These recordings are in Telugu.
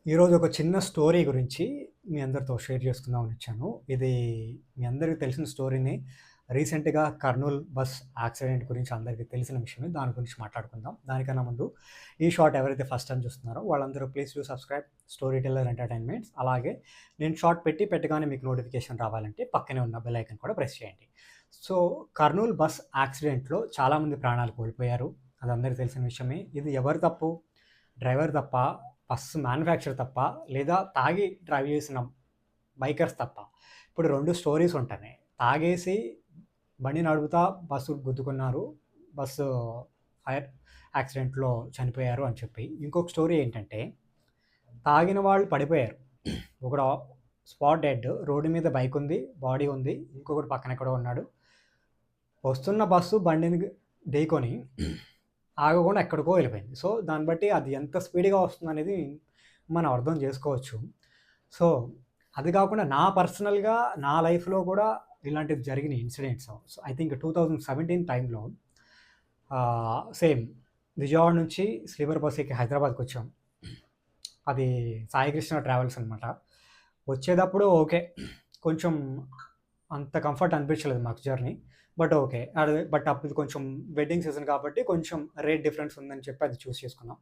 ఈరోజు ఒక చిన్న స్టోరీ గురించి మీ అందరితో షేర్ చేసుకుందామని వచ్చాను. ఇది మీ అందరికీ తెలిసిన స్టోరీనే. రీసెంట్‌గా కర్నూల్ బస్ యాక్సిడెంట్ గురించి అందరికీ తెలిసిన విషయమే. దాని గురించి మాట్లాడుకుందాం. దానికన్నా ముందు ఈ షార్ట్ ఎవరైతే ఫస్ట్ టైమ్ చూస్తున్నారో వాళ్ళందరూ please do subscribe story teller entertainments. అలాగే నేను షార్ట్ పెట్టగానే మీకు నోటిఫికేషన్ రావాలంటే పక్కనే ఉన్న బెల్ ఐకాన్ కూడా ప్రెస్ చేయండి. సో, కర్నూల్ బస్ యాక్సిడెంట్‌లో చాలామంది ప్రాణాలు కోల్పోయారు. అది అందరికీ తెలిసిన విషయమే. ఇది ఎవరి తప్పు? డ్రైవర్ తప్ప, బస్సు మ్యానుఫ్యాక్చర్ తప్ప, లేదా తాగి డ్రైవ్ చేసిన బైకర్స్ తప్ప. ఇప్పుడు 2 స్టోరీస్ ఉంటున్నాయి. తాగేసి బండి నడుపుతా బస్సు గుద్దుకున్నారు. బస్సు ఫైర్ యాక్సిడెంట్‌లో చనిపోయారు అని చెప్పి. ఇంకొక స్టోరీ ఏంటంటే, తాగిన వాళ్ళు పడిపోయారు. ఒకడు స్పాట్ డెడ్. రోడ్డు మీద బైక్ ఉంది, బాడీ ఉంది. ఇంకొకడు పక్కన ఎక్కడో ఉన్నాడు. వస్తున్న బస్సు బండిని ఢీకొని ఆగకుండా ఎక్కడికో వెళ్ళిపోయింది. సో, దాన్ని బట్టి అది ఎంత స్పీడ్‌గా వస్తుందనేది మనం అర్థం చేసుకోవచ్చు. సో, అది కాకుండా నా పర్సనల్‌గా నా లైఫ్‌లో కూడా ఇలాంటివి జరిగినాయి ఇన్సిడెంట్స్. సో, ఐ థింక్ 2017 టైంలో సేమ్ విజయవాడ నుంచి స్లీపర్ బస్ ఎక్కి హైదరాబాద్‌కొచ్చాం. అది సాయికృష్ణ ట్రావెల్స్ అనమాట. వచ్చేటప్పుడు ఓకే. కొంచెం అంత కంఫర్ట్ అనిపించలేదు మాకు జర్నీ. But okay. బట్ అప్పుడు కొంచెం వెడ్డింగ్ సీజన్ కాబట్టి కొంచెం రేట్ డిఫరెన్స్ ఉందని చెప్పి అది చూస్ చేసుకున్నాం.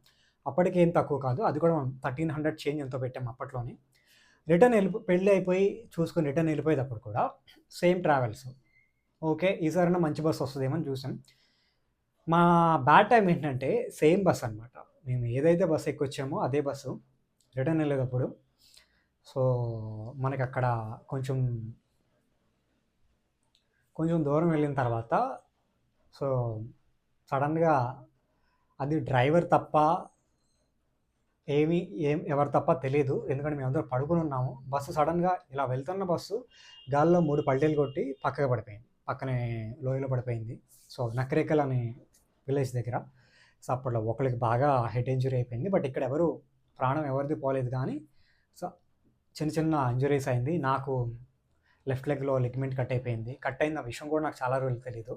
అప్పటికి ఏం తక్కువ కాదు. అది కూడా 1300 చేంజ్ ఎంతో పెట్టాం అప్పట్లోనే. పెళ్లి అయిపోయి చూసుకొని రిటర్న్ వెళ్ళిపోయేటప్పుడు కూడా సేమ్ ట్రావెల్స్. ఓకే. ఈసారైనా మంచి బస్ వస్తదేమో అని చూసాం. మా బ్యాడ్ టైమ్ ఏంటంటే సేమ్ బస్ అనమాట. మేము ఏదైతే బస్ ఎక్కొచ్చామో అదే బస్సు రిటర్న్ వెళ్ళేటప్పుడు. సో, మనకక్కడ కొంచెం దూరం వెళ్ళిన తర్వాత సో, సడన్‌గా అది డ్రైవర్ తప్ప ఎవరు తప్ప తెలీదు. ఎందుకంటే మేమందరం పడుకొనున్నాము. బస్సు సడన్‌గా ఇలా వెళ్తున్న బస్సు గాలిలో 3 పల్టీలు కొట్టి పక్కకి పడిపోయింది. పక్కనే లోయలో పడిపోయింది. సో, నకరేకల్ అనే విలేజ్ దగ్గర. సో, అప్పట్లో ఒకళ్ళకి బాగా హెడ్ ఇంజ్యూరీ అయిపోయింది. బట్ ఇక్కడ ప్రాణం ఎవరిది పోలేదు కానీ సో, చిన్న చిన్న ఇంజ్యూరీస్ అయింది. నాకు లెఫ్ట్ లెగ్‌లో లిగమెంట్ కట్ అయిపోయింది. కట్ అయిన విషయం కూడా నాకు చాలా రోజులు తెలీదు.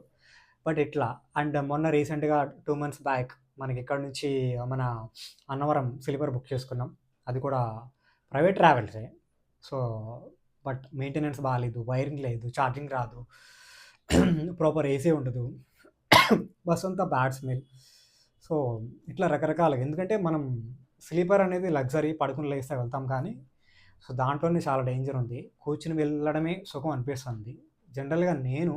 బట్ ఇట్లా అండ్ మొన్న రీసెంట్‌గా 2 మంత్స్ బ్యాక్ మనకి ఇక్కడ నుంచి మన అన్నవరం స్లీపర్ బుక్ చేసుకున్నాం. అది కూడా ప్రైవేట్ ట్రావెల్సే. సో, బట్ మెయింటెనెన్స్ బాలేదు. వైరింగ్ లేదు. ఛార్జింగ్ రాదు. ప్రాపర్ ఏసీ ఉండదు. బస్ అంతా బ్యాడ్ స్మెల్. సో, ఇట్లా రకరకాలుగా ఎందుకంటే మనం స్లీపర్ అనేది లగ్జరీ పడుకొని లేస్తే వెళ్తాం కానీ సో, దాంట్లోనే చాలా డేంజర్ ఉంది. కూర్చొని వెళ్ళడమే సుఖం అనిపిస్తుంది. జనరల్‌గా నేను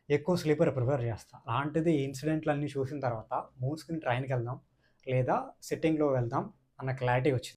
ఎక్కువ స్లీపర్ ప్రిఫర్ చేస్తా. అలాంటిది ఈ ఇన్సిడెంట్‌లన్నీ చూసిన తర్వాత మూసుకొని ట్రైన్‌కెళ్దాం లేదా సిట్టింగ్‌లో వెళ్దాం అన్న క్లారిటీ వచ్చింది.